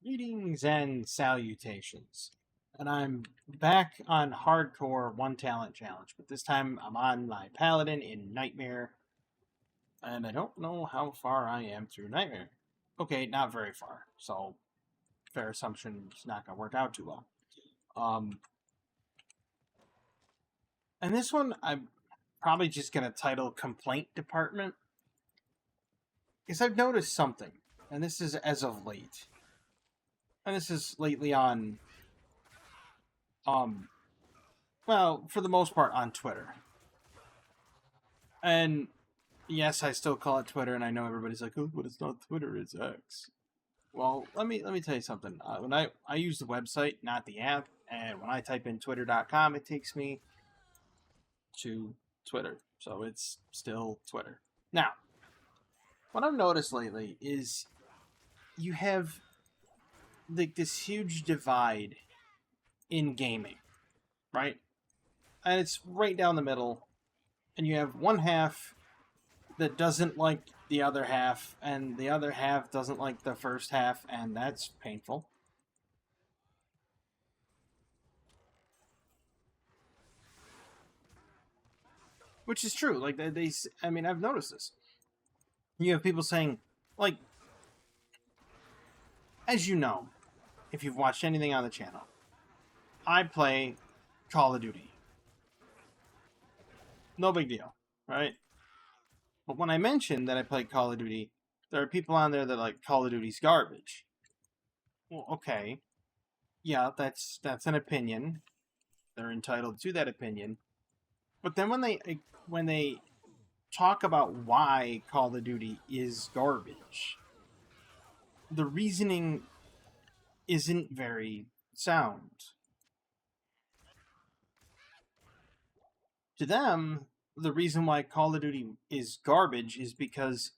Greetings and salutations. And I'm back on hardcore one talent challenge, but this time I'm on my paladin in Nightmare, and I don't know how far I am through Nightmare. Okay, not very far, so fair assumption it's not gonna work out too well. And this one I'm probably just gonna title Complaint Department, because I've noticed something, and this is as of late. And this is lately on um well, for the most part on Twitter. And yes, I still call it Twitter, and I know everybody's like, "Oh, but it's not Twitter; it's X." Well, let me tell you something. When I use the website, not the app, and when I type in twitter.com, it takes me to Twitter, so it's still Twitter. Now, what I've noticed lately is you have like this huge divide in gaming, right? And it's right down the middle, and you have one half that doesn't like the other half, and the other half doesn't like the first half, and that's painful. Which is true. Like I mean, I've noticed this. You have people saying, like, as you know, if you've watched anything on the channel, I play Call of Duty. No big deal, right? But when I mention that I play Call of Duty, there are people on there that like Call of Duty's garbage. Well, okay, yeah, that's an opinion. They're entitled to that opinion. But then when they talk about why Call of Duty is garbage, the reasoning isn't very sound. To them, the reason why Call of Duty is garbage is because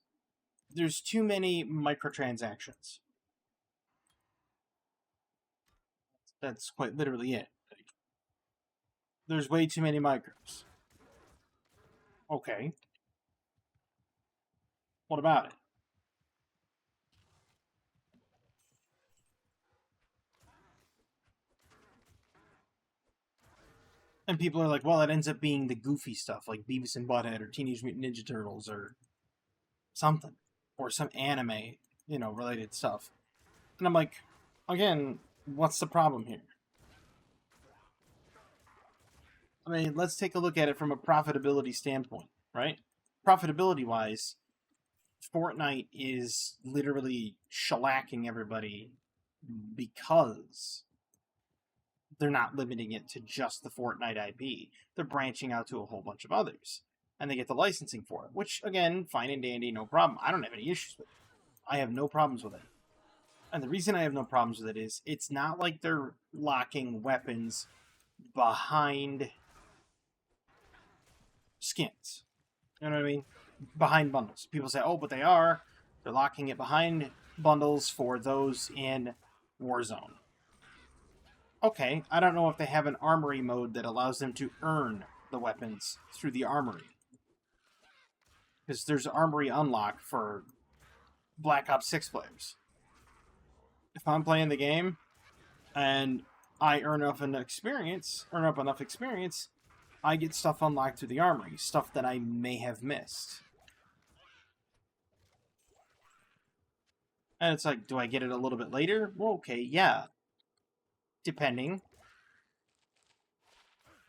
there's too many microtransactions. That's quite literally it. There's way too many micros. Okay, what about it? And people are like, well, it ends up being the goofy stuff like Beavis and Butthead or Teenage Mutant Ninja Turtles or something. Or some anime, related stuff. And I'm like, again, what's the problem here? I mean, let's take a look at it from a profitability standpoint, right? Profitability wise, Fortnite is literally shellacking everybody because they're not limiting it to just the Fortnite IP. They're branching out to a whole bunch of others. And they get the licensing for it, which, again, fine and dandy, no problem. I don't have any issues with it. I have no problems with it. And the reason I have no problems with it is it's not like they're locking weapons behind skins. You know what I mean? Behind bundles. People say, oh, but they are. They're locking it behind bundles for those in Warzone. Okay, I don't know if they have an armory mode that allows them to earn the weapons through the armory. Because there's armory unlock for Black Ops 6 players. If I'm playing the game and I earn up enough experience, I get stuff unlocked through the armory, stuff that I may have missed. And it's like, do I get it a little bit later? Well, okay, yeah. Depending.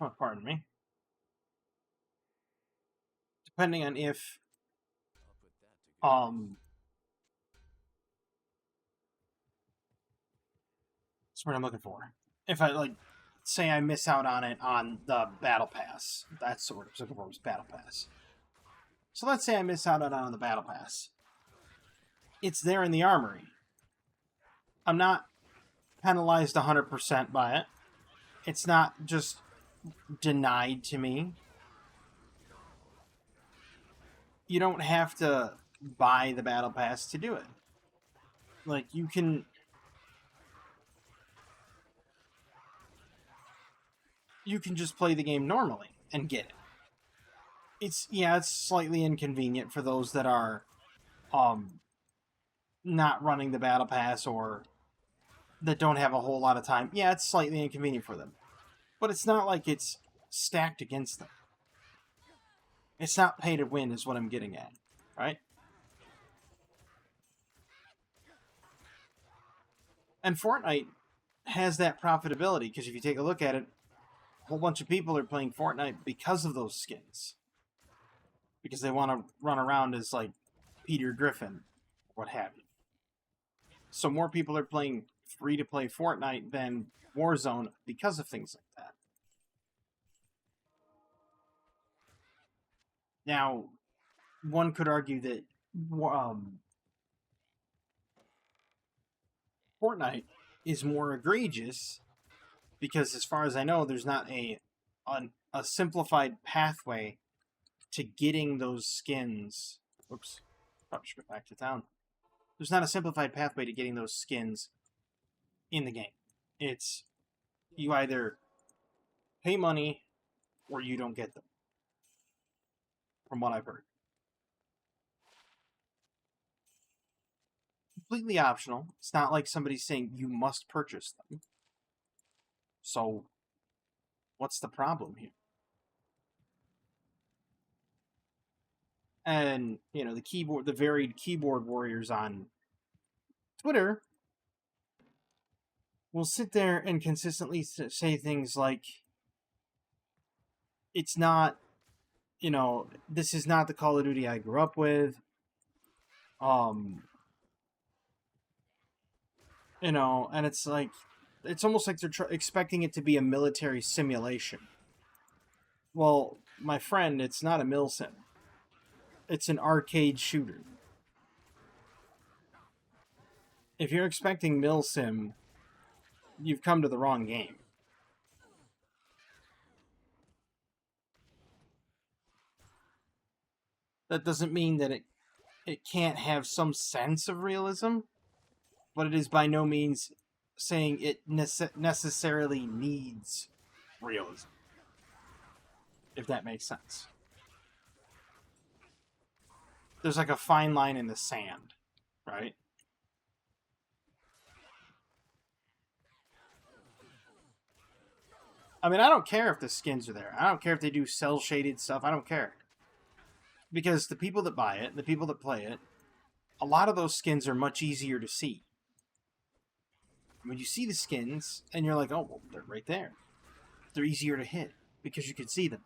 Oh, pardon me. Depending on if that's what I'm looking for. If I like say I miss out on it on the battle pass. That's what I was looking for, was battle pass. So let's say I miss out on it on the battle pass. It's there in the armory. I'm not penalized 100% by it. It's not just denied to me. You don't have to buy the battle pass to do it. Like, you can just play the game normally and get it. It's slightly inconvenient for those that are not running the battle pass or that don't have a whole lot of time. Yeah, it's slightly inconvenient for them, but it's not like it's stacked against them. It's not pay to win, is what I'm getting at, right? And Fortnite has that profitability because if you take a look at it, a whole bunch of people are playing Fortnite because of those skins, because they want to run around as like Peter Griffin, what have you. So more people are playing free to play Fortnite than Warzone because of things like that. Now, one could argue that Fortnite is more egregious because, as far as I know, there's not a simplified pathway to getting those skins. Oops, probably should go back to town. There's not a simplified pathway to getting those skins in the game. It's you either pay money or you don't get them, from what I've heard. Completely optional. It's not like somebody's saying you must purchase them. So, what's the problem here? And, the varied keyboard warriors on Twitter will sit there and consistently say things like, it's not, this is not the Call of Duty I grew up with. And it's like, it's almost like they're expecting it to be a military simulation. Well, my friend, it's not a mil sim. It's an arcade shooter. If you're expecting mil sim, you've come to the wrong game. That doesn't mean that it can't have some sense of realism, but it is by no means saying it necessarily needs realism, if that makes sense. There's like a fine line in the sand, right? I mean, I don't care if the skins are there. I don't care if they do cell shaded stuff. I don't care. Because the people that buy it, the people that play it, a lot of those skins are much easier to see. When you see the skins and you're like, oh, well, they're right there. They're easier to hit because you can see them.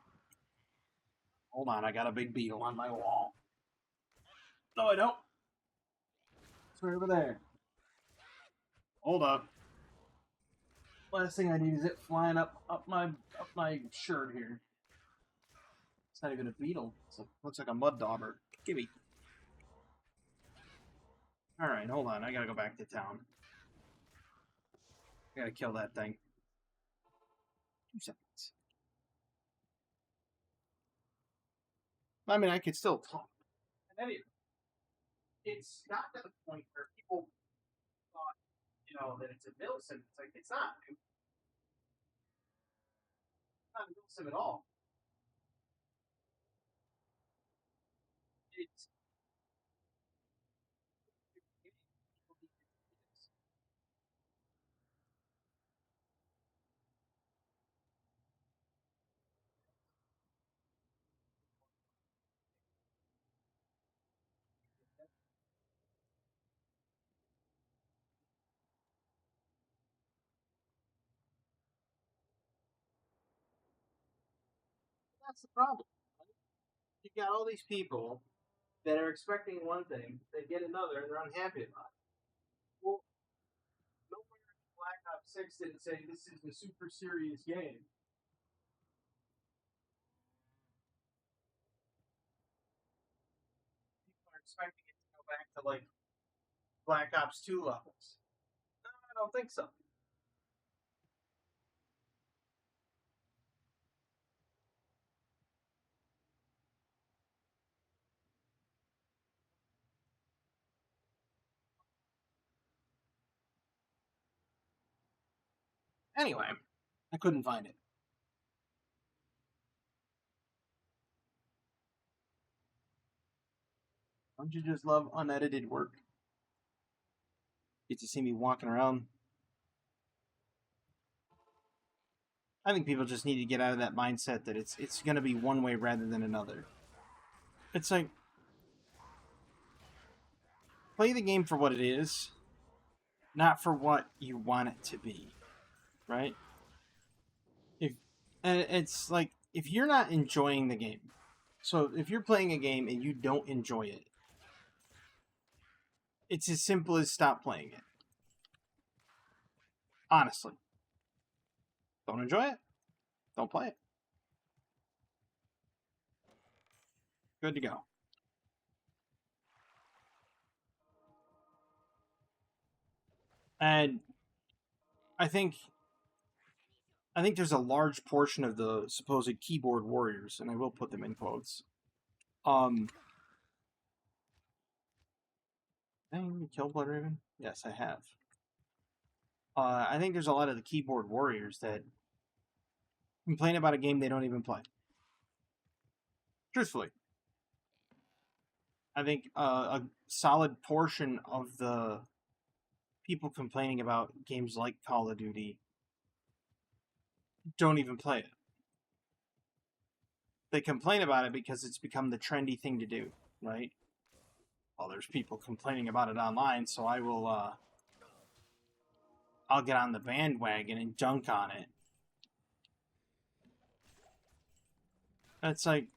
Hold on, I got a big beetle on my wall. No, I don't. It's right over there. Hold up. Last thing I need is it flying up my shirt here. It's not even a beetle. Looks like a mud dauber. Gimme. All right, hold on. I gotta go back to town. I gotta kill that thing. 2 seconds. I mean, I could still talk. And anyway, it's not to the point where people thought, that it's a milsim. It's like it's not. It's not a milsim at all. It's that's the problem. You got all these people that are expecting one thing, they get another, and they're unhappy about it. Well, nowhere in Black Ops 6 did it say this is a super serious game. People are expecting it to go back to like Black Ops 2 levels. No, I don't think so. Anyway, I couldn't find it. Don't you just love unedited work? Get to see me walking around I think people just need to get out of that mindset that it's going to be one way rather than another. It's like, play the game for what it is, not for what you want it to be, right? If and it's like, if you're not enjoying the game, so if you're playing a game and you don't enjoy it, it's as simple as stop playing it. Honestly, don't enjoy it, don't play it. Good to go. And I think there's a large portion of the supposed keyboard warriors, and I will put them in quotes. Have you killed Blood Raven? Yes, I have. I think there's a lot of the keyboard warriors that complain about a game they don't even play. Truthfully, I think a solid portion of the people complaining about games like Call of Duty don't even play it. They complain about it because it's become the trendy thing to do, right? Well, there's people complaining about it online, so I'll get on the bandwagon and dunk on it. That's like,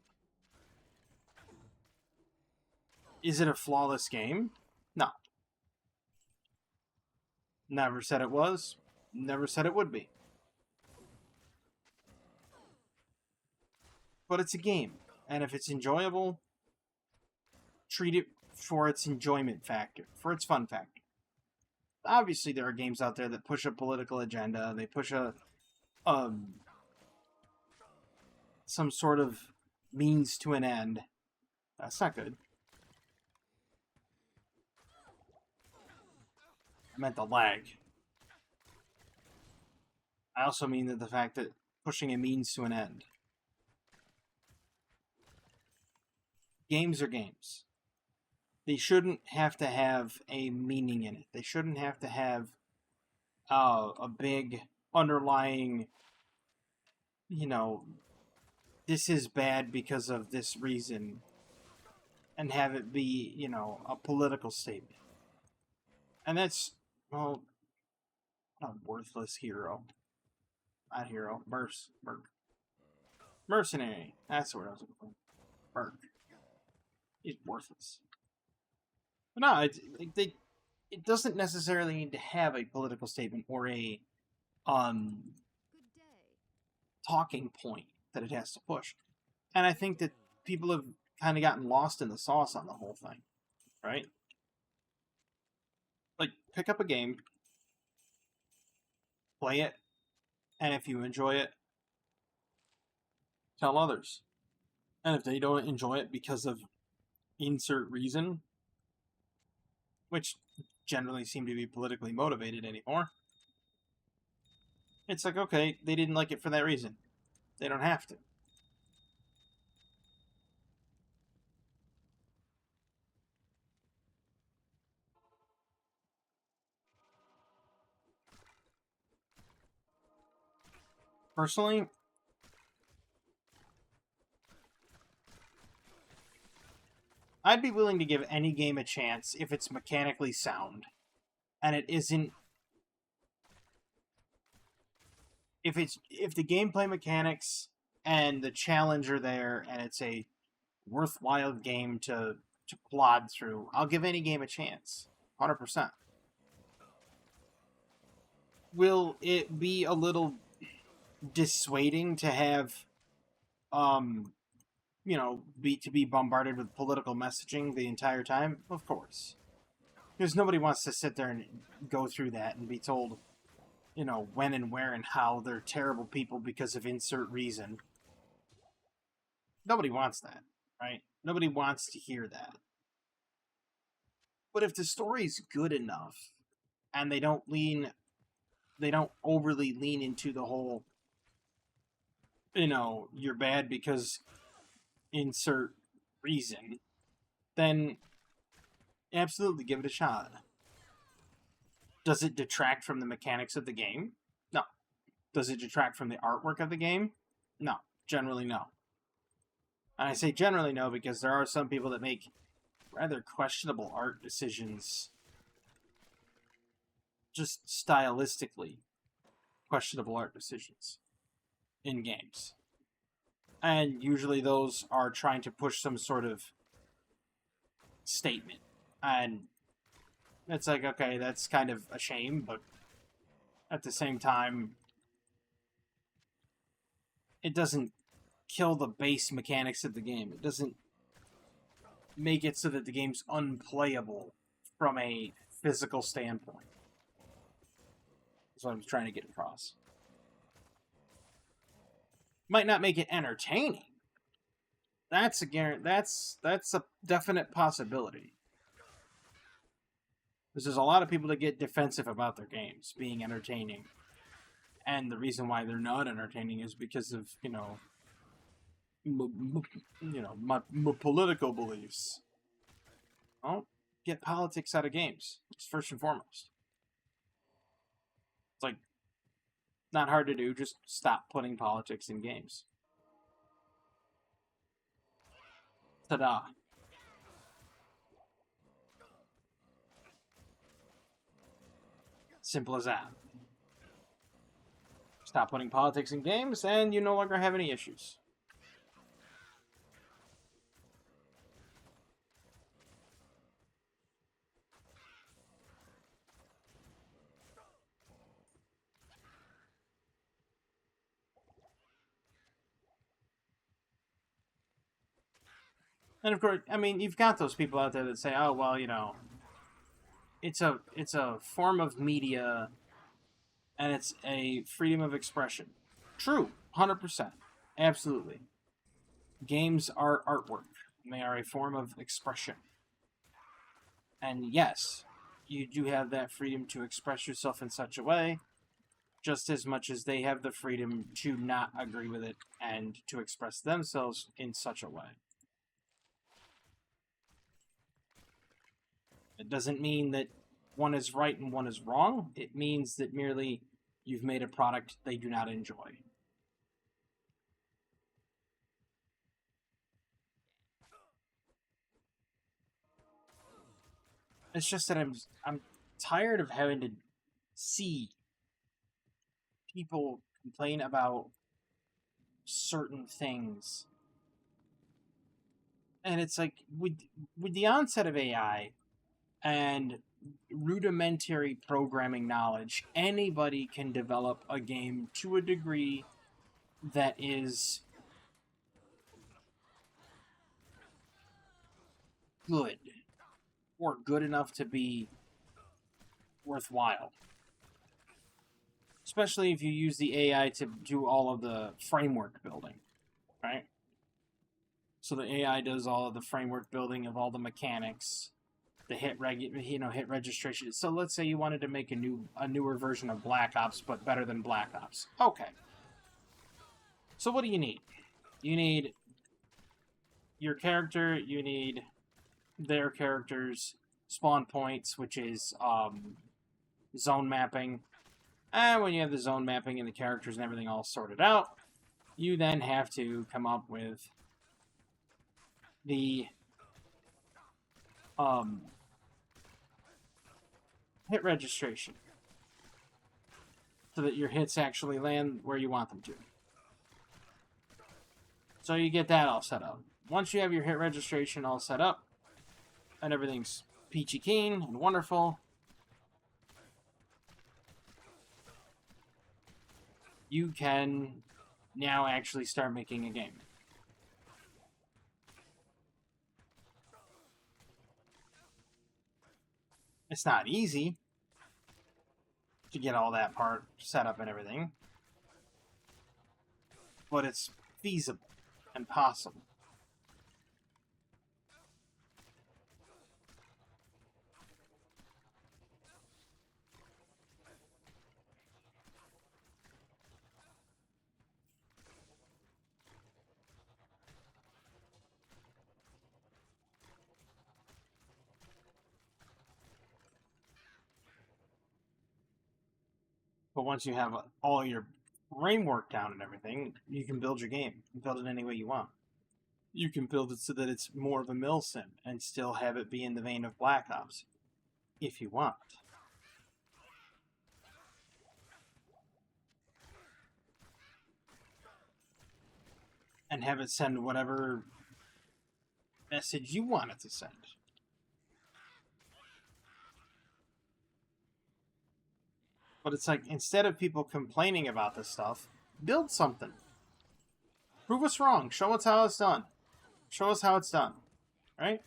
is it a flawless game? No. Never said it was. Never said it would be. But it's a game. And if it's enjoyable, treat it for its enjoyment factor, for its fun factor. Obviously, there are games out there that push a political agenda. They push some sort of means to an end. That's not good. I meant the lag. I also mean that the fact that pushing a means to an end. Games are games. They shouldn't have to have a meaning in it. They shouldn't have to have a big underlying, this is bad because of this reason, and have it be, a political statement. And that's, well, a worthless hero. Not hero. Mercenary. That's the word I was looking for. Merc. He's worthless. But no, it doesn't necessarily need to have a political statement or a talking point that it has to push. And I think that people have kind of gotten lost in the sauce on the whole thing, right? Like, pick up a game, play it, and if you enjoy it, tell others. And if they don't enjoy it because of insert reason, which generally seem to be politically motivated anymore, it's like, okay, they didn't like it for that reason. They don't have to. Personally, I'd be willing to give any game a chance if it's mechanically sound. And it isn't. If the gameplay mechanics and the challenge are there and it's a worthwhile game to plod through, I'll give any game a chance. 100%. Will it be a little dissuading to have be bombarded with political messaging the entire time? Of course. Because nobody wants to sit there and go through that and be told, when and where and how they're terrible people because of insert reason. Nobody wants that, right? Nobody wants to hear that. But if the story's good enough and they don't overly lean into the whole, you're bad because insert reason, then absolutely give it a shot. Does it detract from the mechanics of the game? No. Does it detract from the artwork of the game? No, generally no. And I say generally no because there are some people that make rather questionable art decisions, just stylistically questionable art decisions in games. And usually those are trying to push some sort of statement. And it's like, okay, that's kind of a shame, but at the same time, it doesn't kill the base mechanics of the game. It doesn't make it so that the game's unplayable from a physical standpoint. That's what I'm trying to get across. Might not make it entertaining. That's a definite possibility. There's a lot of people that get defensive about their games being entertaining. And the reason why they're not entertaining is because of, my political beliefs. Well, get politics out of games. It's first and foremost. It's like, not hard to do. Just stop putting politics in games. Ta-da. Simple as that. Stop putting politics in games, and you no longer have any issues. And of course, I mean, you've got those people out there that say, "Oh, well, it's a form of media, and it's a freedom of expression." True, 100%, absolutely. Games are artwork; and they are a form of expression. And yes, you do have that freedom to express yourself in such a way, just as much as they have the freedom to not agree with it and to express themselves in such a way. It doesn't mean that one is right and one is wrong. It means that merely you've made a product they do not enjoy. It's just that I'm tired of having to see people complain about certain things. And it's like with the onset of AI and rudimentary programming knowledge, anybody can develop a game to a degree that is good or good enough to be worthwhile. Especially if you use the AI to do all of the framework building, right? So the AI does all of the framework building of all the mechanics, the hit registration. So let's say you wanted to make a newer version of Black Ops, but better than Black Ops. Okay. So what do you need? You need your character. You need their character's spawn points, which is zone mapping. And when you have the zone mapping and the characters and everything all sorted out, you then have to come up with the hit registration so that your hits actually land where you want them to. So you get that all set up. Once you have your hit registration all set up and everything's peachy keen and wonderful, you can now actually start making a game. It's not easy to get all that part set up and everything, but it's feasible and possible. But once you have all your framework down and everything, you can build your game. You can build it any way you want. You can build it so that it's more of a mill sim and still have it be in the vein of Black Ops, if you want. And have it send whatever message you want it to send. But it's like, instead of people complaining about this stuff, build something. Prove us wrong. Show us how it's done. Show us how it's done. Right?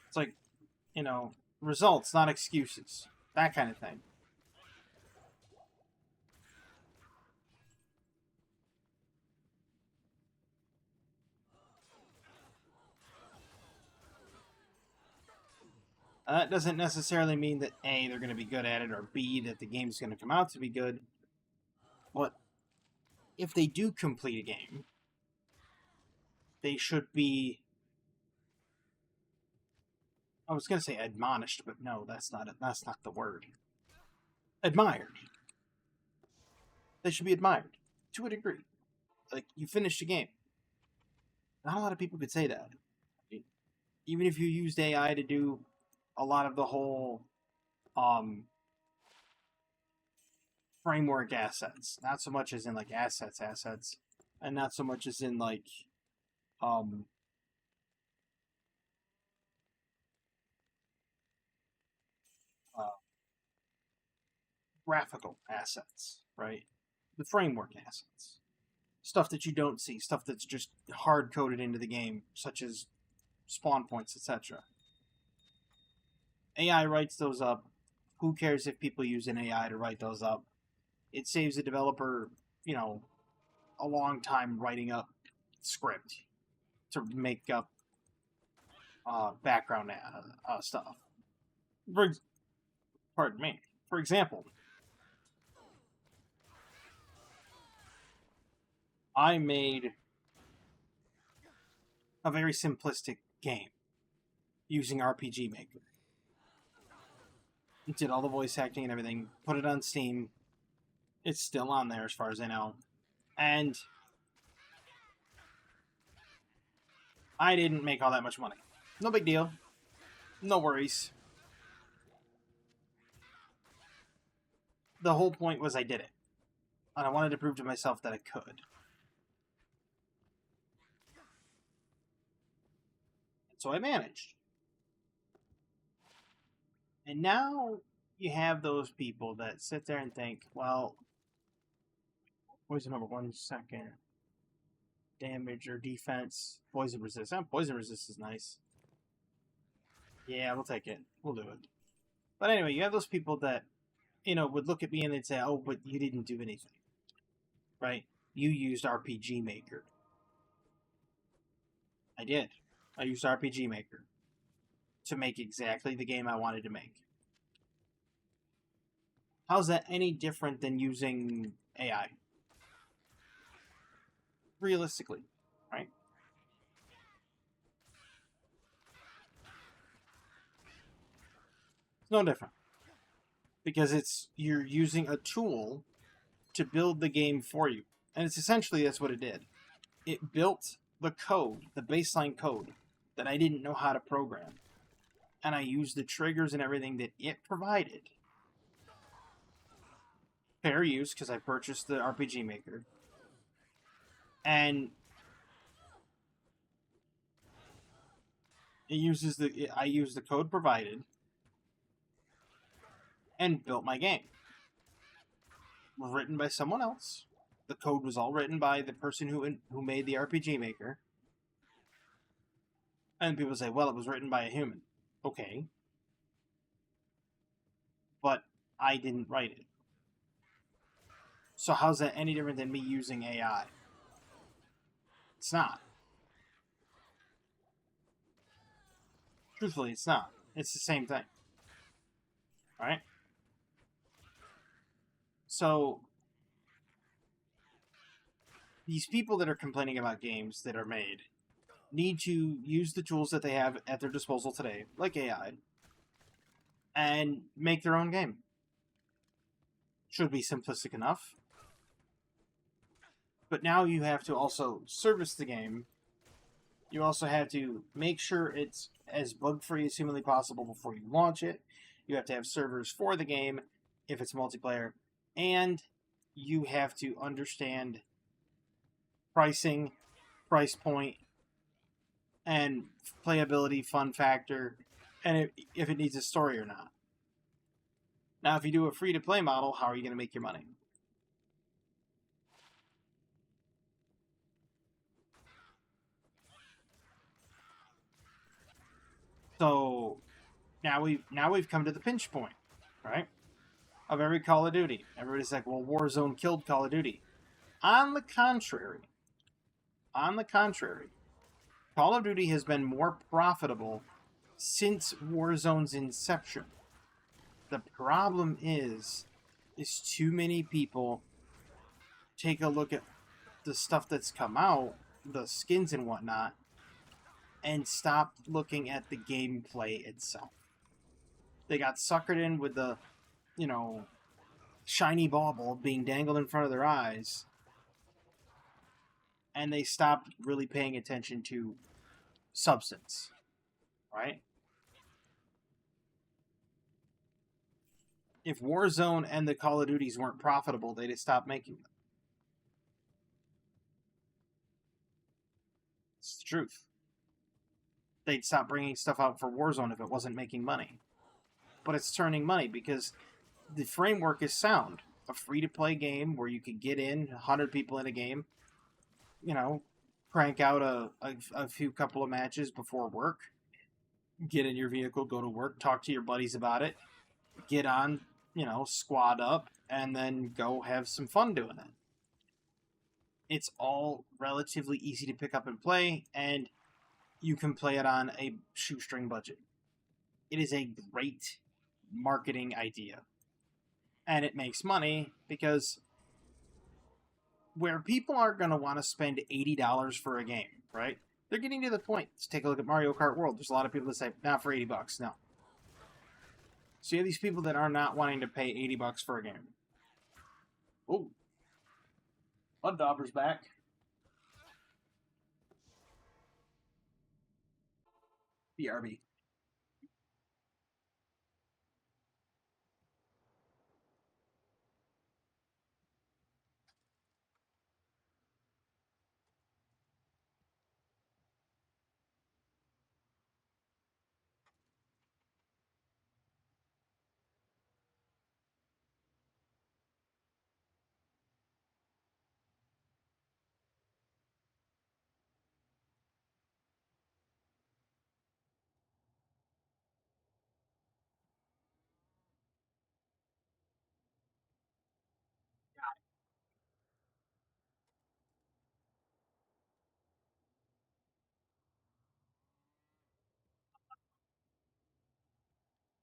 It's like, results, not excuses. That kind of thing. That doesn't necessarily mean that A, they're going to be good at it, or B, that the game's going to come out to be good. But if they do complete a game, they should be... I was going to say admonished, but no, that's not the word. Admired. They should be admired, to a degree. Like, you finished a game. Not a lot of people could say that. Even if you used AI to do a lot of the whole framework assets, not so much as in like assets, and not so much as in like uh, graphical assets, right? The framework assets, stuff that you don't see, stuff that's just hard coded into the game, such as spawn points, etc. AI writes those up. Who cares if people use an AI to write those up? It saves a developer, a long time writing up script to make up background stuff. Pardon me. For example, I made a very simplistic game using RPG Maker. Did all the voice acting and everything, put it on Steam. It's still on there as far as I know. And I didn't make all that much money. No big deal. No worries. The whole point was I did it. And I wanted to prove to myself that I could. And so I managed. And now you have those people that sit there and think, well, poison number 1 second. Damage or defense. Poison resist. Poison resist is nice. Yeah, we'll take it. We'll do it. But anyway, you have those people that, would look at me and they'd say, oh, but you didn't do anything. Right? You used RPG Maker. I did. I used RPG Maker to make exactly the game I wanted to make. How's that any different than using AI? Realistically, right? It's no different. Because you're using a tool to build the game for you. And it's essentially that's what it did. It built the code, the baseline code, that I didn't know how to program. And I used the triggers and everything that it provided. Fair use, because I purchased the RPG Maker. And I used the code provided and built my game. Written by someone else. The code was all written by the person who made the RPG Maker. And people say, well, it was written by a human. Okay. But I didn't write it. So how's that any different than me using AI? It's not. Truthfully, it's not. It's the same thing. Alright? So, these people that are complaining about games that are made need to use the tools that they have at their disposal today, like AI, and make their own game. Should be simplistic enough. But now you have to also service the game. You also have to make sure it's as bug-free as humanly possible before you launch it. You have to have servers for the game if it's multiplayer. And you have to understand pricing, price point, and playability, fun factor, and if it needs a story or not. Now, if you do a free-to-play model, how are you going to make your money? So now we've come to the pinch point, right? Of every Call of Duty. Everybody's like, well, Warzone killed Call of Duty. On the contrary, Call of Duty has been more profitable since Warzone's inception. The problem is too many people take a look at the stuff that's come out, the skins and whatnot, and stop looking at the gameplay itself. They got suckered in with the, shiny bauble being dangled in front of their eyes, and they stopped really paying attention to substance, right? If Warzone and the Call of Duties weren't profitable, they'd have stopped making them. It's the truth. They'd stop bringing stuff out for Warzone if it wasn't making money. But it's turning money because the framework is sound. A free-to-play game where you can get in, 100 people in a game, crank out a few couple of matches before work, get in your vehicle, go to work, talk to your buddies about it, get on, squad up, and then go have some fun doing it. It's all relatively easy to pick up and play, and you can play it on a shoestring budget. It is a great marketing idea. And it makes money because where people aren't going to want to spend $80 for a game, right? They're getting to the point. Let's take a look at Mario Kart World. There's a lot of people that say, not for $80, no. So you have these people that are not wanting to pay $80 for a game. Oh. Blood back. BRB.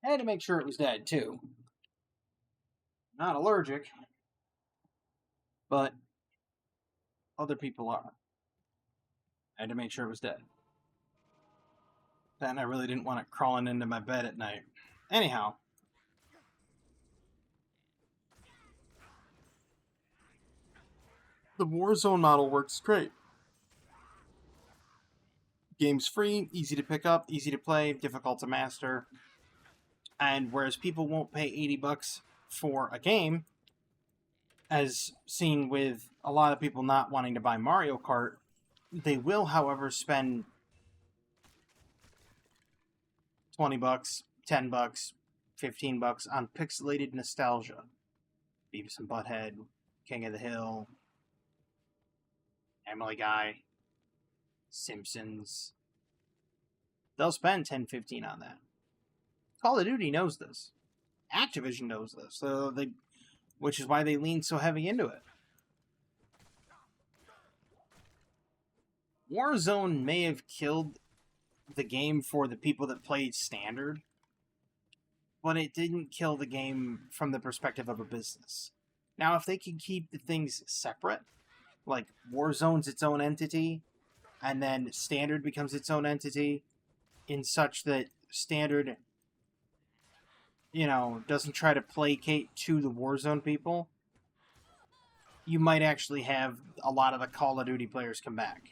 I had to make sure it was dead, too. Not allergic, but other people are. I had to make sure it was dead. Then I really didn't want it crawling into my bed at night. Anyhow. The Warzone model works great. Game's free, easy to pick up, easy to play, difficult to master. And whereas people won't pay $80 for a game, as seen with a lot of people not wanting to buy Mario Kart, they will, however, spend $20, $10, $15 on pixelated nostalgia. Beavis and Butthead, King of the Hill, Family Guy, Simpsons. They'll spend $10, $15 on that. Call of Duty knows this. Activision knows this, which is why they lean so heavy into it. Warzone may have killed the game for the people that played Standard, but it didn't kill the game from the perspective of a business. Now, if they can keep the things separate, like Warzone's its own entity, and then Standard becomes its own entity, in such that Standard, doesn't try to placate to the Warzone people, you might actually have a lot of the Call of Duty players come back.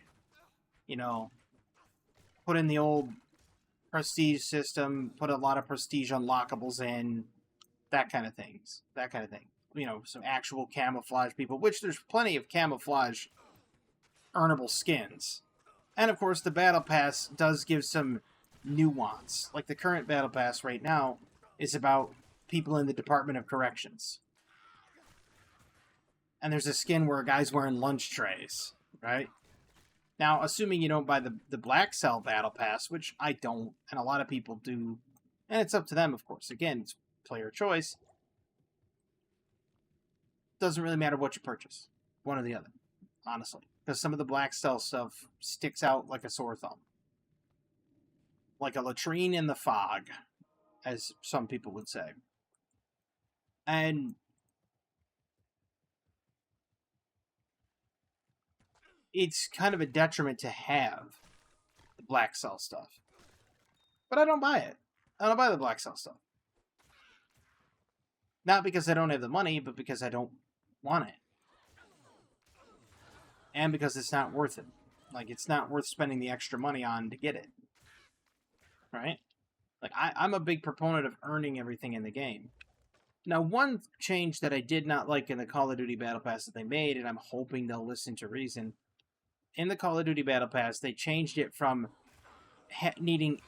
Put in the old prestige system, put a lot of prestige unlockables in, that kind of things. That kind of thing. Some actual camouflage people, which there's plenty of camouflage earnable skins. And of course, the Battle Pass does give some nuance. Like the current Battle Pass right now is about people in the Department of Corrections. And there's a skin where a guy's wearing lunch trays, right? Now, assuming you don't buy the Black Cell Battle Pass, which I don't, and a lot of people do, and it's up to them, of course. Again, it's player choice. Doesn't really matter what you purchase. One or the other, honestly. Because some of the Black Cell stuff sticks out like a sore thumb. Like a latrine in the fog, as some people would say. And it's kind of a detriment to have the Black Cell stuff. But I don't buy it. I don't buy the Black Cell stuff. Not because I don't have the money, but because I don't want it. And because it's not worth it. Like, it's not worth spending the extra money on to get it. Right? Like, I'm a big proponent of earning everything in the game. Now, one change that I did not like in the Call of Duty Battle Pass that they made, and I'm hoping they'll listen to reason, in the Call of Duty Battle Pass, they changed it from needing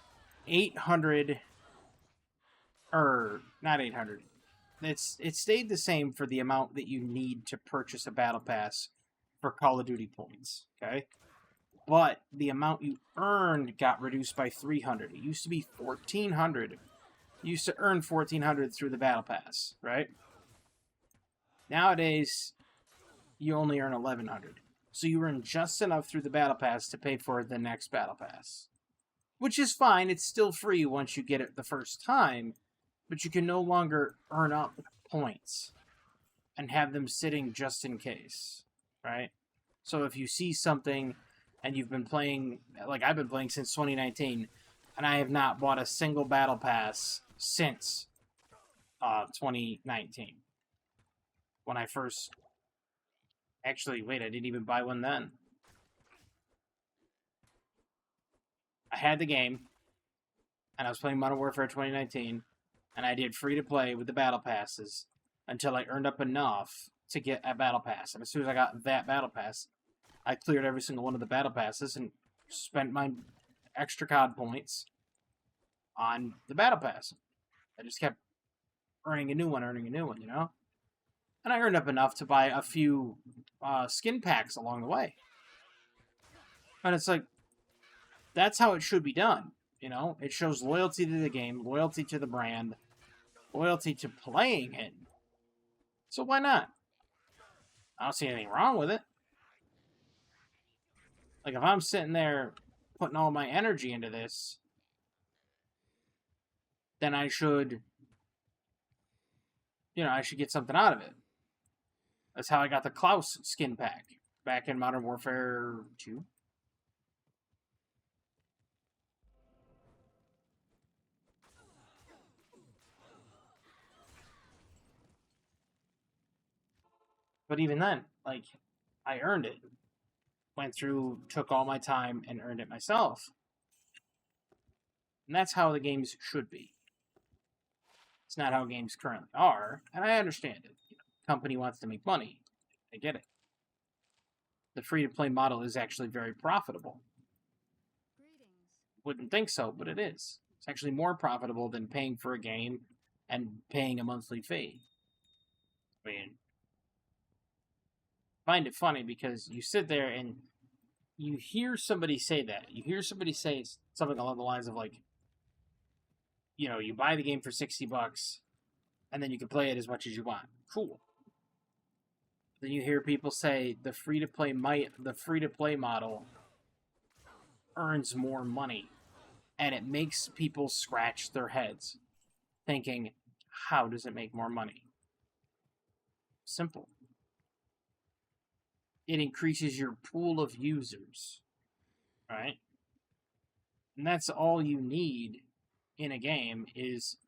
800, or not 800. It stayed the same for the amount that you need to purchase a Battle Pass for Call of Duty points, okay? But the amount you earned got reduced by 300. It used to be 1,400. You used to earn 1,400 through the Battle Pass, right? Nowadays, you only earn 1,100. So you earn just enough through the Battle Pass to pay for the next Battle Pass. Which is fine. It's still free once you get it the first time. But you can no longer earn up points and have them sitting just in case, right? So if you see something and you've been playing, like I've been playing since 2019, and I have not bought a single Battle Pass since 2019. When I first... Actually, wait, I didn't even buy one then. I had the game, and I was playing Modern Warfare 2019, and I did free-to-play with the Battle Passes until I earned up enough to get a Battle Pass. And as soon as I got that Battle Pass, I cleared every single one of the Battle Passes and spent my extra COD points on the Battle Pass. I just kept earning a new one, you know? And I earned up enough to buy a few skin packs along the way. And it's like, that's how it should be done, you know? It shows loyalty to the game, loyalty to the brand, loyalty to playing it. So why not? I don't see anything wrong with it. Like, if I'm sitting there putting all my energy into this, then I should, I should get something out of it. That's how I got the Klaus skin pack back in Modern Warfare 2. But even then, like, I earned it. Went through, took all my time, and earned it myself. And that's how the games should be. It's not how games currently are, and I understand it. The company wants to make money. I get it. The free-to-play model is actually very profitable. Wouldn't think so, but it is. It's actually more profitable than paying for a game and paying a monthly fee. I mean, find it funny because you sit there and you hear somebody say that. You hear somebody say something along the lines of like, you buy the game for $60 and then you can play it as much as you want. Cool. Then you hear people say the free-to-play model earns more money, and it makes people scratch their heads thinking, how does it make more money? Simple. It increases your pool of users, right? And that's all you need in a game is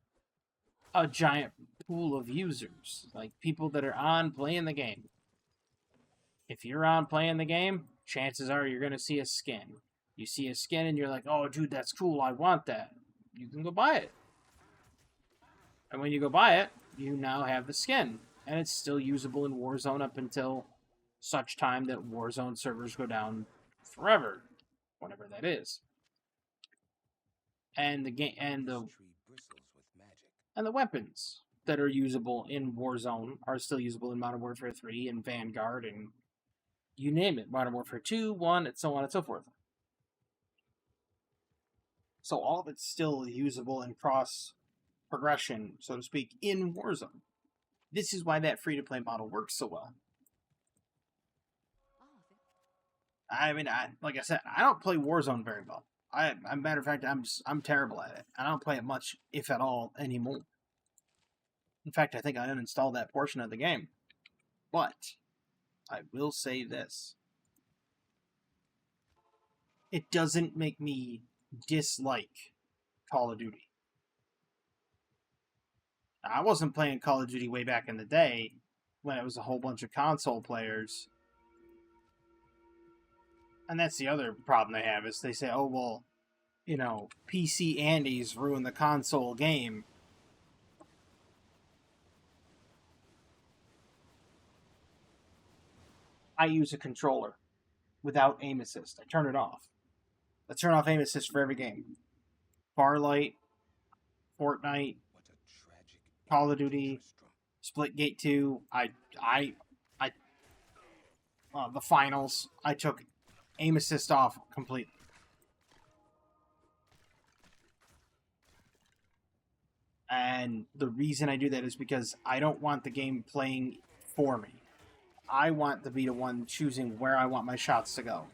a giant pool of users, like people that are on playing the game. If you're on playing the game, chances are you're going to see a skin. You see a skin and you're like, oh, dude, that's cool. I want that. You can go buy it. And when you go buy it, you now have the skin. And it's still usable in Warzone up until such time that Warzone servers go down forever, whatever that is. And the game and the weapons that are usable in Warzone are still usable in Modern Warfare 3 and Vanguard and you name it, Modern Warfare 2, 1, and so on and so forth. So all of it's still usable in cross progression, so to speak, in Warzone. This is why that free-to-play model works so well. I mean, like I said, I don't play Warzone very well. Matter of fact, I'm terrible at it. I don't play it much, if at all, anymore. In fact, I think I uninstalled that portion of the game. But I will say this. It doesn't make me dislike Call of Duty. I wasn't playing Call of Duty way back in the day when it was a whole bunch of console players. And that's the other problem they have is they say, oh, well, you know, PC Andes ruin the console game. I use a controller without aim assist. I turn it off. I turn off aim assist for every game. Farlight, Fortnite, Call of Duty, Splitgate 2. The finals. I took aim assist off completely. And the reason I do that is because I don't want the game playing for me. I want to be the one choosing where I want my shots to go.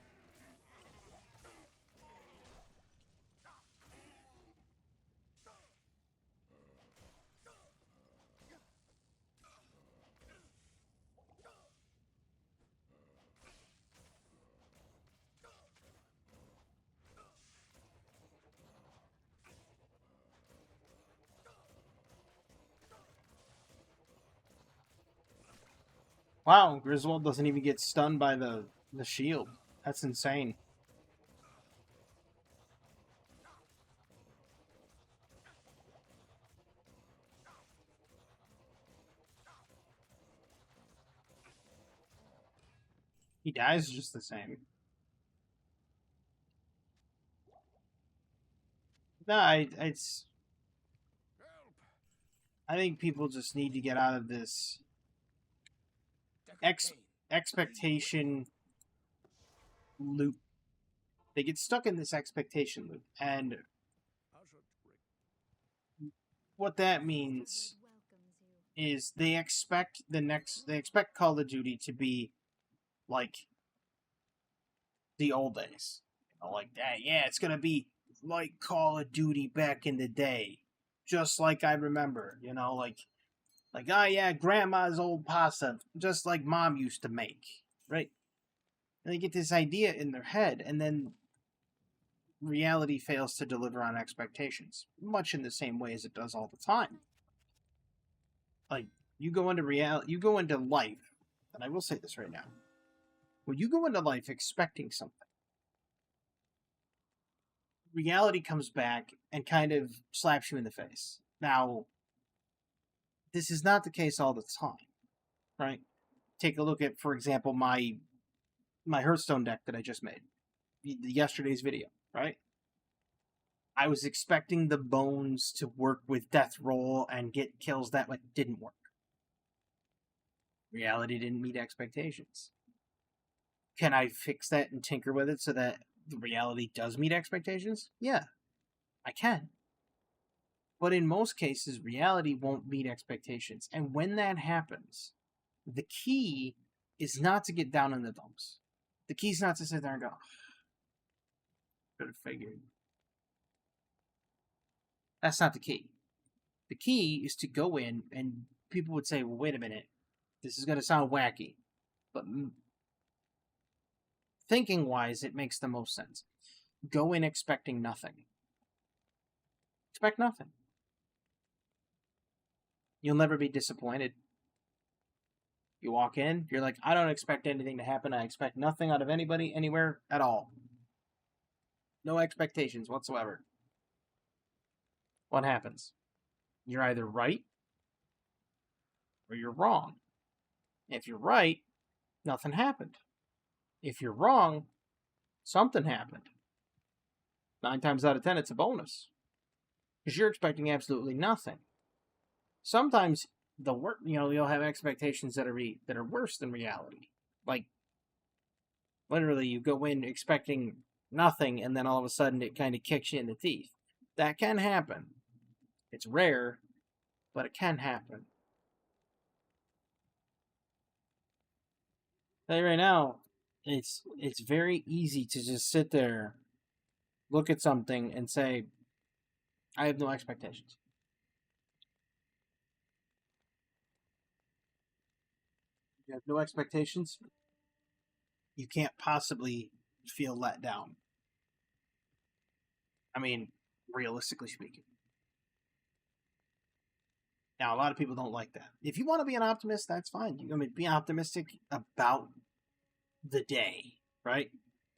Wow, Griswold doesn't even get stunned by the shield. That's insane. He dies just the same. No, it's. I think people just need to get out of this expectation loop. They get stuck in this expectation loop, and what that means is they expect Call of Duty to be like the old days, you know, like that. Yeah, it's gonna be like Call of Duty back in the day, just like I remember. You know, like oh yeah, grandma's old pasta, just like mom used to make, right? And they get this idea in their head, and then reality fails to deliver on expectations, much in the same way as it does all the time. Like you go into life, and I will say this right now: when you go into life expecting something, reality comes back and kind of slaps you in the face. Now, this is not the case all the time, right? Take a look at, for example, my Hearthstone deck that I just made, yesterday's video, right? I was expecting the bones to work with death roll and get kills that way. Didn't work. Reality didn't meet expectations. Can I fix that and tinker with it so that the reality does meet expectations? Yeah, I can. But in most cases, reality won't meet expectations. And when that happens, the key is not to get down in the dumps. The key is not to sit there and go, could have figured. That's not the key. The key is to go in, and people would say, well, wait a minute, this is going to sound wacky. But thinking-wise, it makes the most sense. Go in expecting nothing. Expect nothing. You'll never be disappointed. You walk in, you're like, I don't expect anything to happen. I expect nothing out of anybody, anywhere, at all. No expectations whatsoever. What happens? You're either right or you're wrong. If you're right, nothing happened. If you're wrong, something happened. 9 times out of 10, it's a bonus. Because you're expecting absolutely nothing. Sometimes you'll have expectations that are worse than reality. Like, literally, you go in expecting nothing, and then all of a sudden it kind of kicks you in the teeth. That can happen. It's rare, but it can happen. Tell you right now, it's very easy to just sit there, look at something, and say, I have no expectations. You have no expectations, you can't possibly feel let down. I mean, realistically speaking. Now, a lot of people don't like that. If you want to be an optimist, that's fine. Be optimistic about the day, right?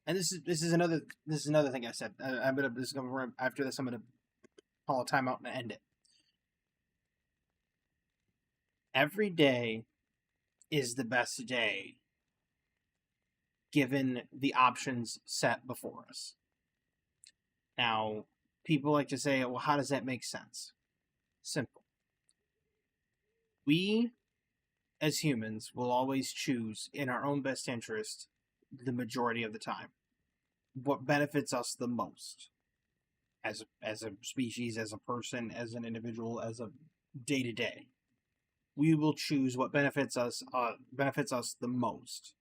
And this is another thing I said. After this, I'm gonna call a timeout and end it. Every day is the best day, given the options set before us. Now, people like to say, "Well, how does that make sense?" Simple. We, as humans, will always choose in our own best interest the majority of the time what benefits us the most as a species, as a person, as an individual, as a day to day. We will choose what benefits us the most.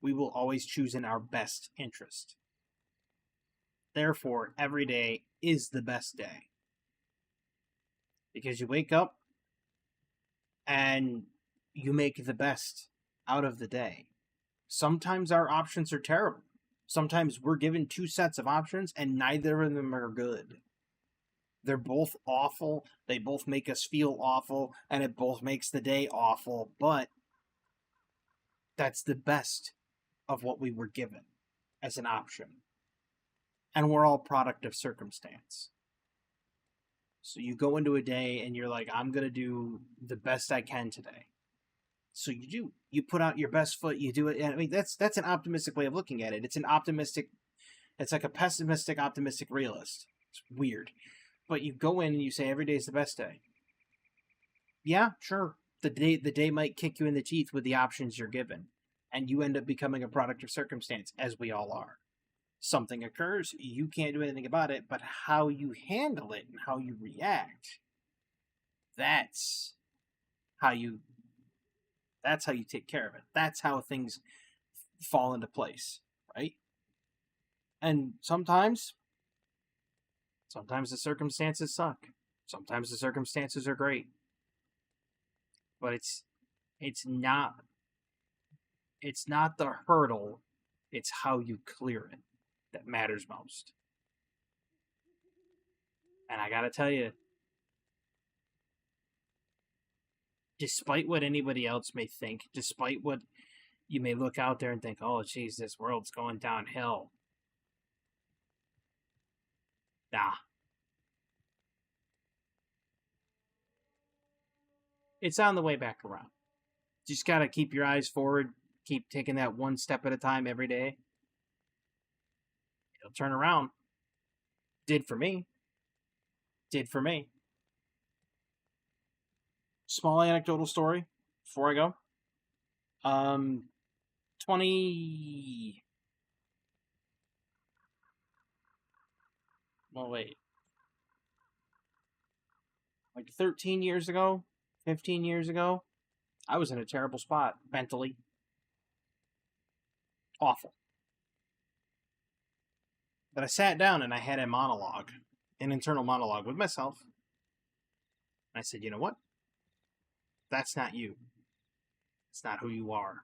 We will always choose in our best interest. Therefore, every day is the best day. Because you wake up and you make the best out of the day. Sometimes our options are terrible. Sometimes we're given 2 sets of options and neither of them are good. They're both awful. They both make us feel awful, and it both makes the day awful, but that's the best of what we were given as an option. And we're all product of circumstance. So you go into a day and you're like, I'm going to do the best I can today. So you do. You put out your best foot, you do it. And I mean, that's an optimistic way of looking at it. It's like a pessimistic, optimistic realist. It's weird. But you go in and you say every day is the best day. Yeah, sure. The day might kick you in the teeth with the options you're given. And you end up becoming a product of circumstance, as we all are. Something occurs, you can't do anything about it, but how you handle it and how you react, that's how you take care of it. That's how things fall into place, right? And sometimes the circumstances suck. Sometimes the circumstances are great. But it's not the hurdle, it's how you clear it that matters most. And I gotta tell you, despite what anybody else may think, despite what you may look out there and think, oh, geez, this world's going downhill. Nah. It's on the way back around. Just gotta keep your eyes forward, keep taking that one step at a time every day. It'll turn around. Did for me. Small anecdotal story before I go. 20. Well, wait. Like 13 years ago, 15 years ago, I was in a terrible spot mentally. Awful. But I sat down and I had a monologue, an internal monologue with myself. And I said, you know what? That's not you. That's not who you are.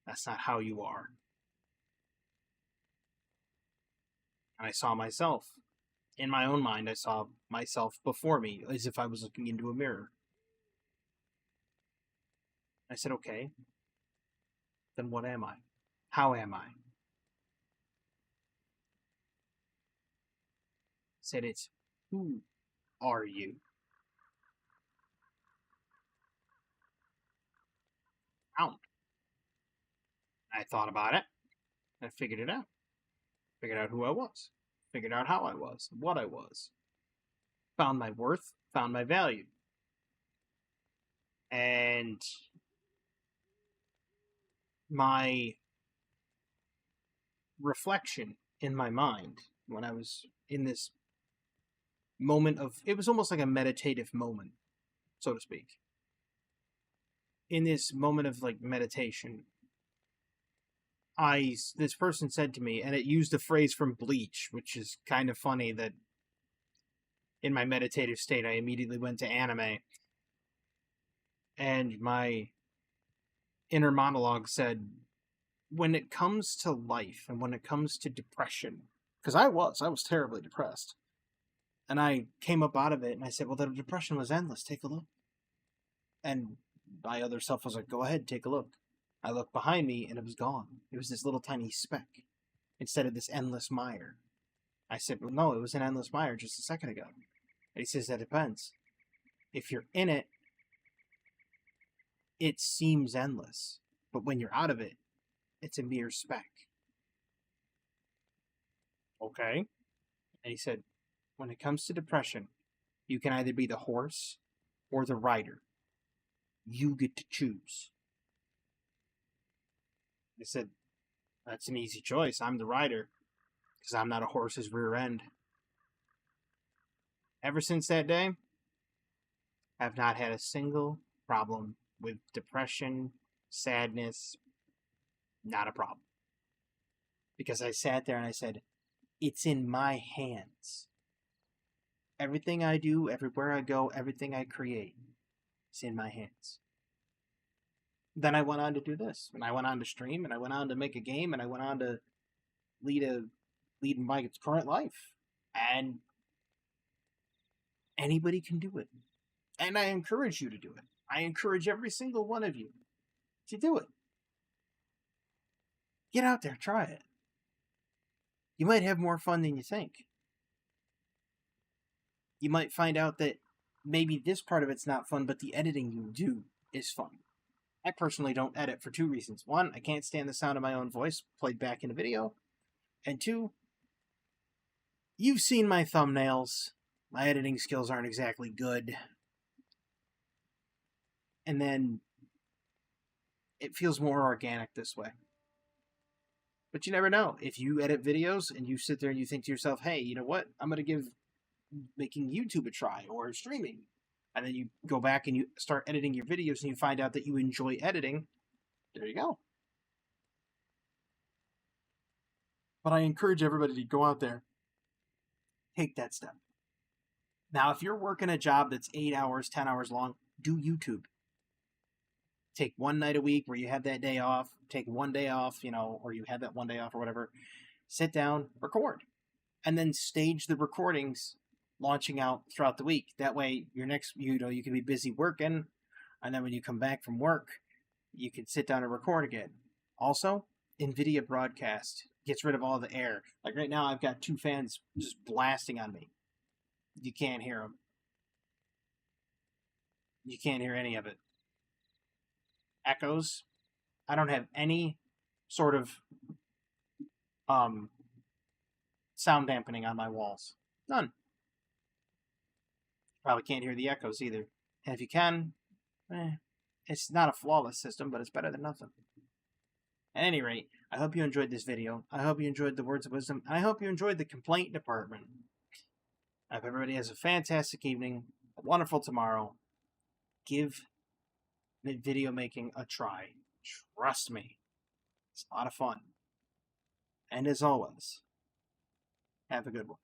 That's not how you are. And I saw myself in my own mind, I saw myself before me as if I was looking into a mirror. I said, okay, then what am I? How am I? Said it's, who are you? Found. I thought about it. I figured it out. Figured out who I was. Figured out how I was, what I was. Found my worth, found my value. And my reflection in my mind when I was in this moment of, it was almost like a meditative moment, so to speak. In this moment of like meditation, this person said to me, and it used a phrase from Bleach, which is kind of funny that in my meditative state I immediately went to anime, and my inner monologue said, when it comes to life and when it comes to depression, because I was terribly depressed, and I came up out of it and I said, well, the depression was endless, take a look. And my other self was like, go ahead, take a look. I looked behind me and it was gone. It was this little tiny speck instead of this endless mire. I said, well, no, it was an endless mire just a second ago. And he says, that depends. If you're in it, it seems endless. But when you're out of it, it's a mere speck. Okay. And he said, when it comes to depression, you can either be the horse or the rider. You get to choose. I said, that's an easy choice. I'm the rider, because I'm not a horse's rear end. Ever since that day, I've not had a single problem with depression, sadness, not a problem. Because I sat there and I said, it's in my hands. Everything I do, everywhere I go, everything I create, it's in my hands. Then I went on to do this, and I went on to stream, and I went on to make a game, and I went on to lead my current life. And anybody can do it. And I encourage you to do it. I encourage every single one of you to do it. Get out there, try it. You might have more fun than you think. You might find out that maybe this part of it's not fun, but the editing you do is fun. I personally don't edit for two reasons. One, I can't stand the sound of my own voice played back in a video. And two, you've seen my thumbnails. My editing skills aren't exactly good. And then it feels more organic this way. But you never know. If you edit videos and you sit there and you think to yourself, hey, you know what? I'm going to give making YouTube a try or streaming. And then you go back and you start editing your videos and you find out that you enjoy editing. There you go. But I encourage everybody to go out there, take that step. Now, if you're working a job that's 8 hours, 10 hours long, do YouTube. Take one night a week where you have that day off. Take one day off, or you have that one day off or whatever. Sit down, record. And then stage the recordings launching out throughout the week. That way, your next, you can be busy working, and then when you come back from work, you can sit down and record again. Also, NVIDIA Broadcast gets rid of all the air. Like right now, I've got two fans just blasting on me. You can't hear them. You can't hear any of it. Echoes. I don't have any sort of sound dampening on my walls. None. Probably can't hear the echoes either. And if you can, it's not a flawless system, but it's better than nothing. At any rate, I hope you enjoyed this video. I hope you enjoyed the words of wisdom. And I hope you enjoyed the complaint department. I hope everybody has a fantastic evening, a wonderful tomorrow. Give video making a try. Trust me. It's a lot of fun. And as always, have a good one.